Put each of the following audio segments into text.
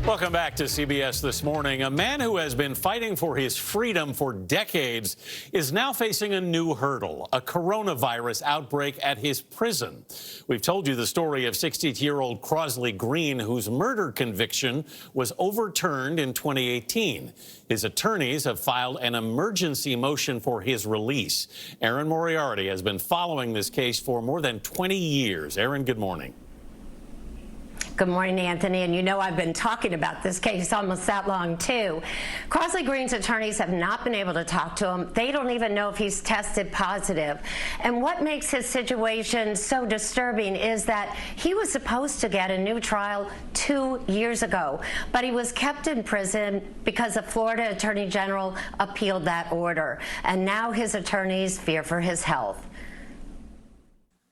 Welcome back to CBS This Morning. A man who has been fighting for his freedom for decades is now facing a new hurdle, a coronavirus outbreak at his prison. We've told you the story of 62-year-old Crosley Green, whose murder conviction was overturned in 2018. His attorneys have filed an emergency motion for his release. Erin Moriarty has been following this case for more than 20 years. Erin, good morning. Good morning, Anthony. And you know I've been talking about this case almost that long, too. Crosley Green's attorneys have not been able to talk to him. They don't even know if he's tested positive. And what makes his situation so disturbing is that he was supposed to get a new trial 2 years ago, but he was kept in prison because the Florida Attorney General appealed that order. And now his attorneys fear for his health.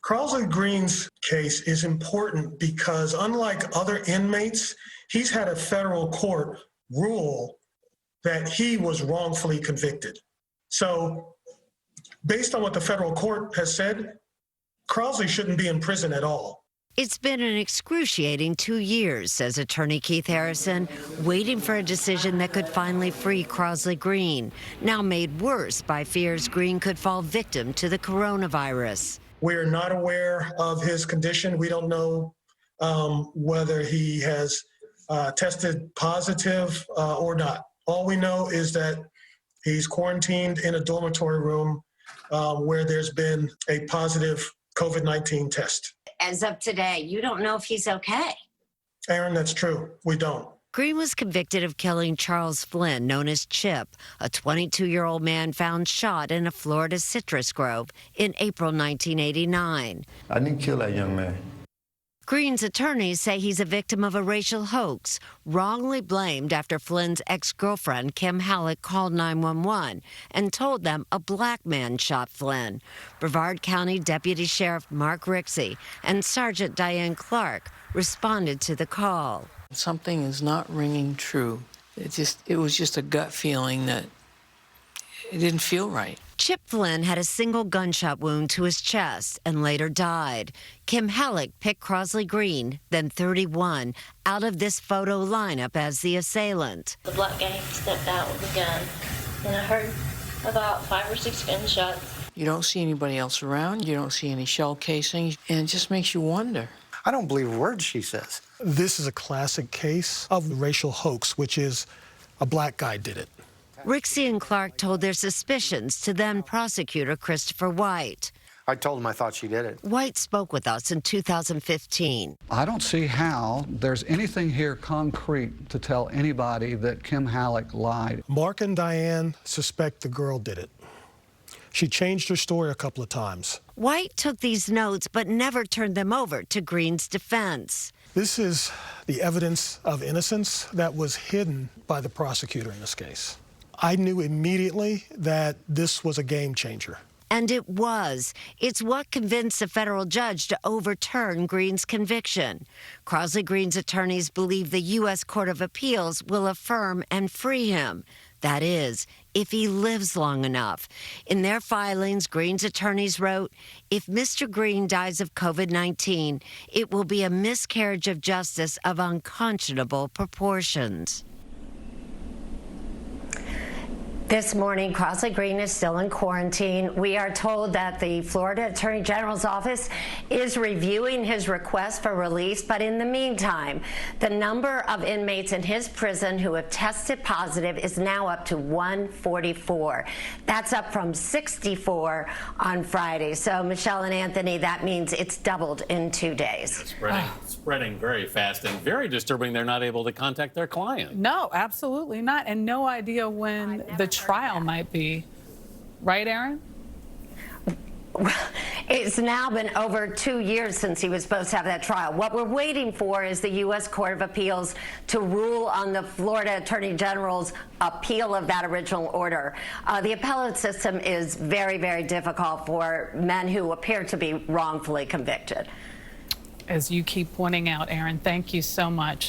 Crosley Green's case is important because, unlike other inmates, he's had a federal court rule that he was wrongfully convicted. So, based on what the federal court has said, Crosley shouldn't be in prison at all. It's been an excruciating 2 years, says attorney Keith Harrison, waiting for a decision that could finally free Crosley Green, now made worse by fears Green could fall victim to the coronavirus. We're not aware of his condition. We don't know whether he has tested positive or not. All we know is that he's quarantined in a dormitory room where there's been a positive COVID-19 test. As of today, you don't know if he's okay. Erin, that's true. We don't. Green was convicted of killing Charles Flynn, known as Chip, a 22-year-old man found shot in a Florida citrus grove in April 1989. I didn't kill that young man. Green's attorneys say he's a victim of a racial hoax, wrongly blamed after Flynn's ex-girlfriend, Kim Halleck, called 911 and told them a black man shot Flynn. Brevard County Deputy Sheriff Mark Rixey and Sergeant Diane Clark responded to the call. Something is not ringing true. It was just a gut feeling that it didn't feel right. Chip Flynn had a single gunshot wound to his chest and later died. Kim Halleck picked Crosley Green, then 31, out of this photo lineup as the assailant. The black guy stepped out with a gun, and I heard about 5 or 6 gunshots. You don't see anybody else around. You don't see any shell casings, and it just makes you wonder. I don't believe a word she says. This is a classic case of racial hoax, which is a black guy did it. Rixey and Clark told their suspicions to then prosecutor Christopher White. I told him I thought she did it. White spoke with us in 2015. I don't see how there's anything here concrete to tell anybody that Kim Halleck lied. Mark and Diane suspect the girl did it. She changed her story a couple of times. White took these notes but never turned them over to Green's defense. This is the evidence of innocence that was hidden by the prosecutor in this case. I knew immediately that this was a game changer. And it was. It's what convinced a federal judge to overturn Green's conviction. Crosley Green's attorneys believe the U.S. Court of Appeals will affirm and free him. That is, if he lives long enough. In their filings, Green's attorneys wrote, if Mr. Green dies of COVID-19, it will be a miscarriage of justice of unconscionable proportions. This morning, Crosley Green is still in quarantine. We are told that the Florida Attorney General's office is reviewing his request for release, but in the meantime, the number of inmates in his prison who have tested positive is now up to 144. That's up from 64 on Friday. So, Michelle and Anthony, that means it's doubled in 2 days. Spreading very fast and very disturbing. They're not able to contact their client. No, absolutely not. And no idea when the trial might be. Right, Erin? It's now been over 2 years since he was supposed to have that trial. What we're waiting for is the U.S. Court of Appeals to rule on the Florida Attorney General's appeal of that original order. The appellate system is very, very difficult for men who appear to be wrongfully convicted. As you keep pointing out, Erin, thank you so much.